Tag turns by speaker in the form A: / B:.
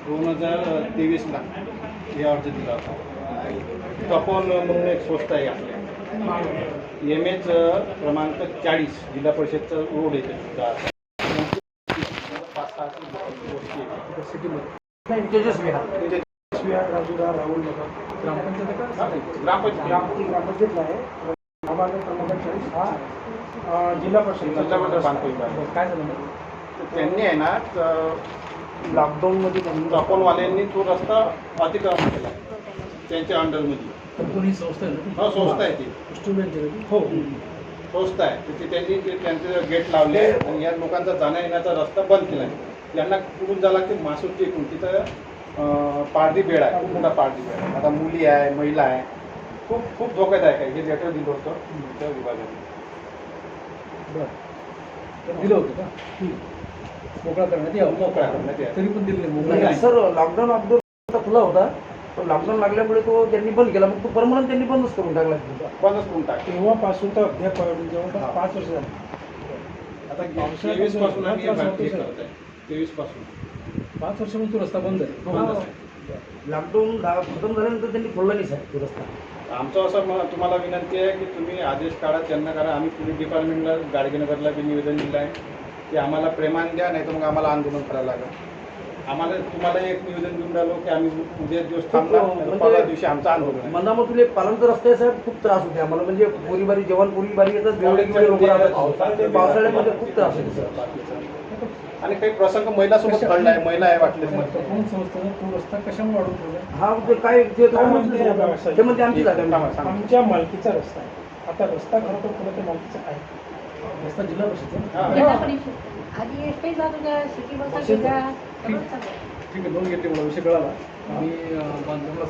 A: 2023ला या अर्ज दिला होता. तपोन म्हणून एक संस्था आहे आपल्या MH क्रमांक 40 जिल्हा परिषदचा रोड येते 5-6 सिटीमध्ये
B: तेजस्वी
C: राजूरा राहुल नगर
A: ग्रामपंचायतला
C: आहे. आम्हाला क्रमांक 40 हा जिल्हा परिषद
A: काय झालं त्यांनी आहे ना
C: लॉकडाऊनमध्ये
A: तपोनवाल्यांनी तो रस्ता अतिक्रमण केला त्यांच्या अंडरमध्ये.
C: कोणी संस्था आहे
A: हो संस्था आहे ती
C: हो
A: संस्था आहे तिथे त्यांनी त्यांचे गेट लावले आणि या लोकांचा जाण्या येण्याचा रस्ता बंद केला आहे. यांना कुठून जावं लागते मासूरची एकूण तिथं पारधी बेड आहे, खूप मोठा पारधी बेड आहे. आता मुली आहे, महिला आहे, खूप खूप धोकादायक आहे. हे लेटर दिलं होतं त्या विभागाने.
C: बरं दिलं होतं का मोकळा करण्यात यावं
A: मोकळा करण्यात यावं.
C: तरी पण दिले
B: मोकळा सर लॉकडाऊन अगोदर खुला होता पण लॉकडाऊन लागल्यामुळे तो त्यांनी बंद केला. मग तो परमनंट त्यांनी बंदच करून टाकला.
A: बंदच करून टाक
C: तेव्हापासून तर अद्याप जवळपास 5 वर्ष झाली.
A: आता 23 पासून आम्ही 23 पासून
C: 5 वर्षापासून तो रस्ता बंद आहे.
B: लॉकडाऊन खतम झाल्यानंतर त्यांनी खोलला नाही साहेब तो रस्ता.
A: आमचं असं तुम्हाला विनंती आहे की तुम्ही आदेश काढा त्यांना करा. आम्ही पोलीस डिपार्टमेंटला गाडगेनगरला बी निवेदन दिलं आहे की आम्हाला प्रेमाने द्या, नाही तर मग आम्हाला आंदोलन करायला लागेल. आम्हाला तुम्हाला एक निवेदन देऊन राहिलो की आम्ही उद्या दिवस थांबणार, परवा दिवशी आमचं आंदोलन आहे.
B: मनामधून एक पालनकर रस्ते साहेब खूप त्रास होते आम्हाला. म्हणजे पोरीबारी जेवण पोरीबारी येतात वेगवेगळे लोक राहतात. पावसाळ्यामध्ये खूप त्रास होते सर.
A: आणि काही प्रसंग महिलासोबत घडला आहे. महिला आहे वाटले
C: कोण संस्थेनं तो रस्ता कशामुळे वाढवून ठेवला?
B: हा ते काय ते म्हणजे आमची जागा
C: आमच्या मालकीचा रस्ता आहे. आता रस्ता खरं तर पुढे मालकीचा आहे. रस्ता जिल्हा परिषदचा
D: आधी एसटी जात होत्या, सिटी बस
C: ठीक आहे, 2 घेतले मला विषय कळाला. मी बांधकामाला